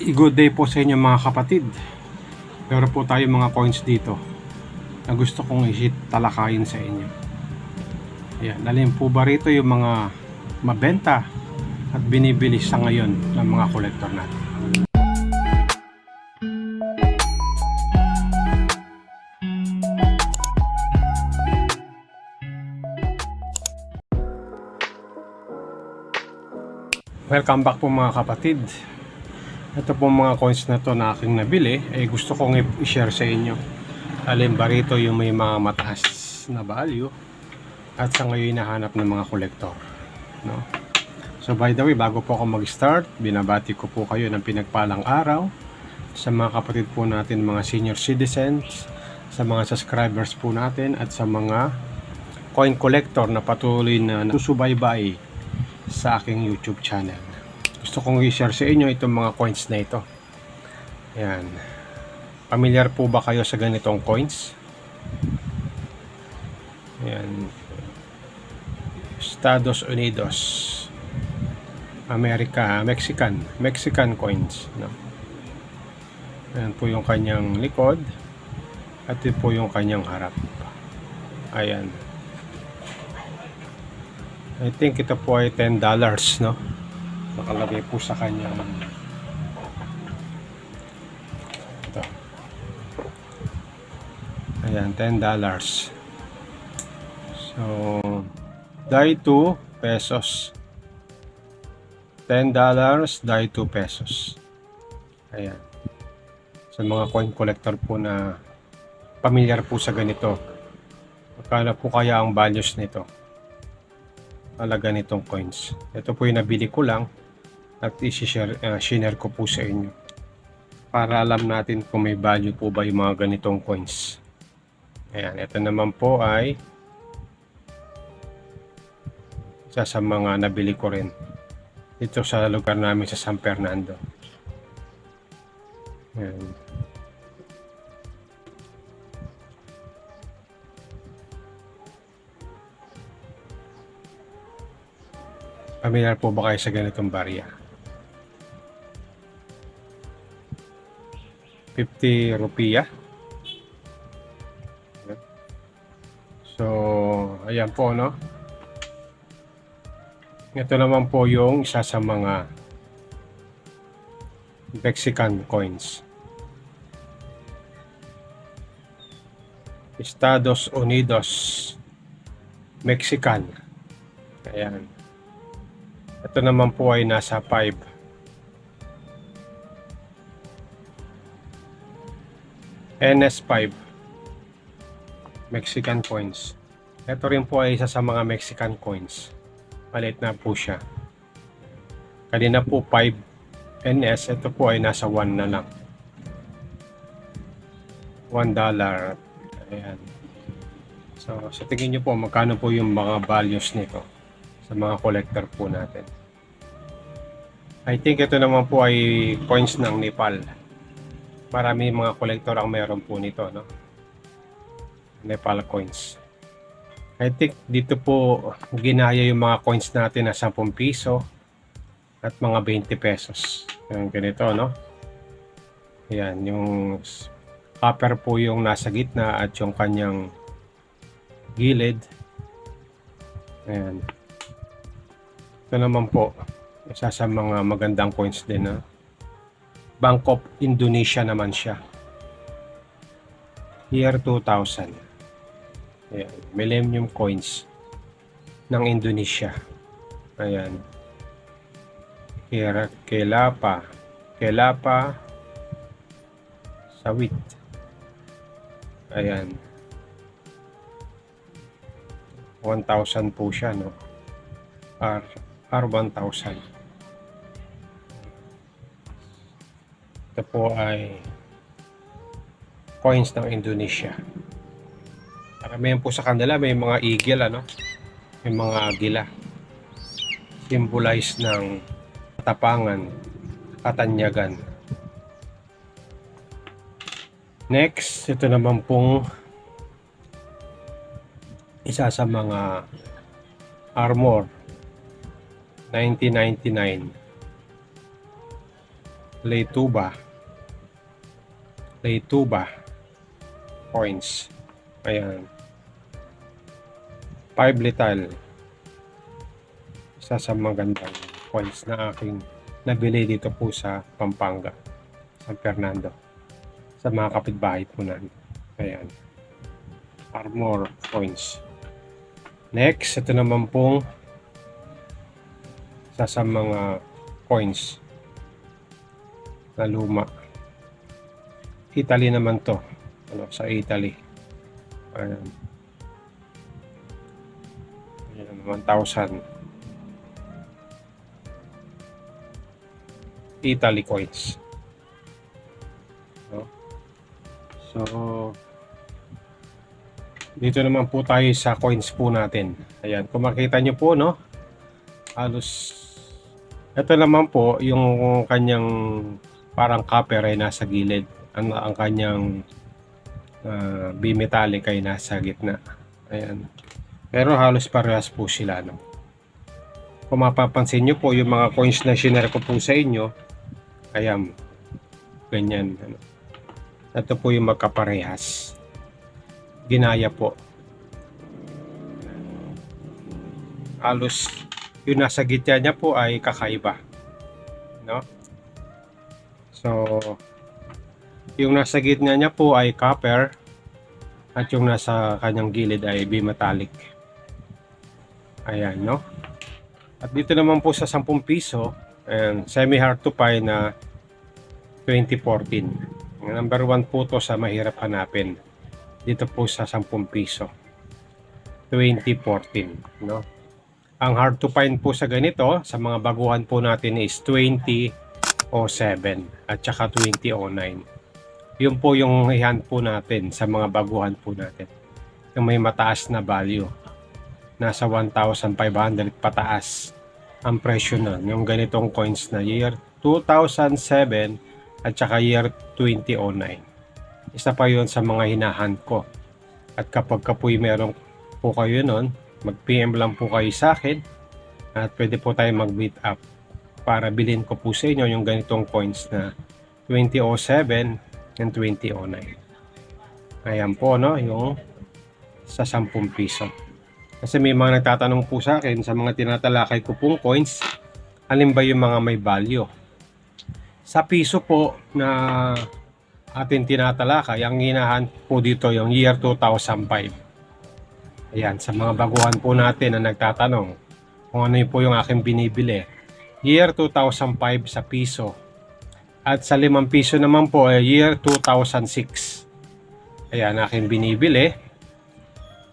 Good day po sa inyo mga kapatid. Meron po tayo mga coins dito na gusto kong talakayin sa inyo. Ayan, alin po ba rito yung mga mabenta at binibili sa ngayon ng mga kolektor natin? Welcome back po mga kapatid. Ito po mga coins na to na aking nabili ay gusto kong i-share sa inyo. Alin ba rito yung may mga mataas na value at sa ngayon hinahanap ng mga kolektor, no? So by the way, bago po ako mag-start, binabati ko po kayo ng pinagpalang araw sa mga kapatid po natin, mga senior citizens, sa mga subscribers po natin at sa mga coin collector na patuloy na susubaybay sa aking YouTube channel. Gusto kong i-share sa inyo itong mga coins na ito. Ayan. Familiar po ba kayo sa ganitong coins? Ayan. Estados Unidos, America, Mexican coins, no? Ayan po yung kanyang likod at ito po yung kanyang harap. Ayan. I think ito po ay $10, no? Nakalagay po sa kanyang ito. Ayan, $10. So die 2 pesos. $10, die 2 pesos. Ayan. Sa mga coin collector po na pamilyar po sa ganito, magkano po kaya ang values nito, halaga nitong coins? Ito po yung nabili ko lang at i-share ko po sa inyo para alam natin kung may value po ba yung mga ganitong coins. Ayan, ito naman po ay isa sa mga nabili ko rin dito sa lugar namin sa San Fernando. Ayan. Familiar po ba kayo sa ganitong barya? 50 rupiah. So, ayan po, no? Ito naman po yung isa sa mga Mexican coins. Estados Unidos, Mexican. Ayan. Ito naman po ay nasa 5. NS5 Mexican coins. Ito rin po ay isa sa mga Mexican coins. Maliit na po siya. Kanina po 5 NS. Ito po ay nasa 1 na lang. $1. Ayan. So sa tingin nyo po, magkano po yung mga values nito sa mga collector po natin? I think ito naman po ay coins ng Nepal. Marami mga collector ang mayroon po nito, no? Nepal coins. I think dito po ginaya yung mga coins natin na 10 piso at mga 20 pesos. Yung ganito, no? Ayan, yung copper po yung nasa gitna at yung kanyang gilid. Ayan. Ito naman po, isa sa mga magandang coins din, na Bank of Indonesia naman siya. Year 2000. Ayan, Millennium coins ng Indonesia. Ayan. Kelapa Sawit. Ayan. 1,000 po siya, no? R1000. Ito po ay coins ng Indonesia. Karamihan po sa kanila may mga eagle, ano? May mga agila. Symbolize ng katapangan, katanyagan. Next, ito naman pong isa sa mga armor 1999. Laytuba coins. Ayan. 5 lethal. Isa sa magandang coins na aking nabili dito po sa Pampanga, San Fernando, sa mga kapitbahay po namin. Ayan. Armor coins. Next, ito naman pong isa sa mga coins na luma. Italy naman to. Sa Italy. Ayan. Ayan, 1,000. Italy coins. So, dito naman po tayo sa coins po natin. Ayan, kung makita nyo po, no? Halos, ito naman po, yung kanyang parang copper ay nasa gilid. Ang kanyang bimetallic ay nasa gitna. Ayan. Pero halos parehas po sila, no? Kung mapapansin nyo po, yung mga coins na shinare ko po sa inyo, ayan, ganyan, ano. Ito po yung magkaparehas. Ginaya po. Halos yung nasa gitna niya po ay kakaiba, no? So, yung nasa gitna niya po ay copper at yung nasa kanyang gilid ay bimetallic. Ayan, no? At dito naman po sa 10 piso, and semi hard to find na 2014. Number 1 po to sa mahirap hanapin. Dito po sa 10 piso. 2014, no? Ang hard to find po sa ganito, sa mga baguhan po natin is 2007 at saka 2009. Yun po yung hand po natin sa mga baguhan po natin. Yung may mataas na value. Nasa 1,500 pataas ang presyo na. Yung ganitong coins na year 2007 at saka year 2009. Isa pa yun sa mga hinahan ko. At kapag kapoy meron po kayo nun, mag-PM lang po kayo sa akin at pwede po tayo mag-meet up para bilhin ko po sa inyo yung ganitong coins na 2007 and 2009. Ayan po, no, yung sa 10 piso. Kasi may mga nagtatanong po sa akin sa mga tinatalakay ko pong coins, alin ba yung mga may value. Sa piso po na atin tinatalakay, ang hinahan po dito yung year 2005. Ayan, sa mga baguhan po natin na nagtatanong kung ano po yung aking binibili. Year 2005 sa piso. At sa 5 piso naman po ay year 2006. Ayan, aking binibili.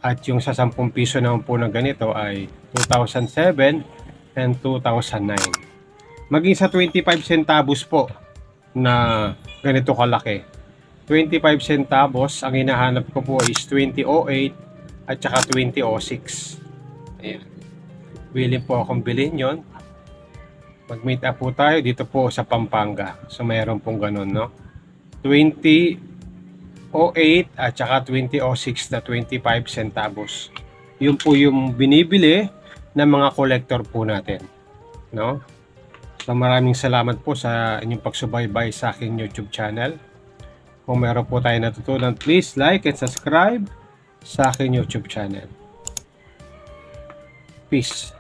At yung sa 10 piso naman po na ganito ay 2007 and 2009. Maging sa 25 centavos po na ganito kalaki. 25 centavos, ang hinahanap ko po is 2008 at saka 2006. Ayan. Willing po akong bilhin yon. Mag-meet up po tayo dito po sa Pampanga. So mayroon pong ganun, no? 2008 at saka 2006 na 25 centavos. Yun po yung binibili ng mga collector po natin, no? So maraming salamat po sa inyong pagsubaybay sa aking YouTube channel. Kung meron po tayo natutunan, please like and subscribe sa aking YouTube channel. Peace.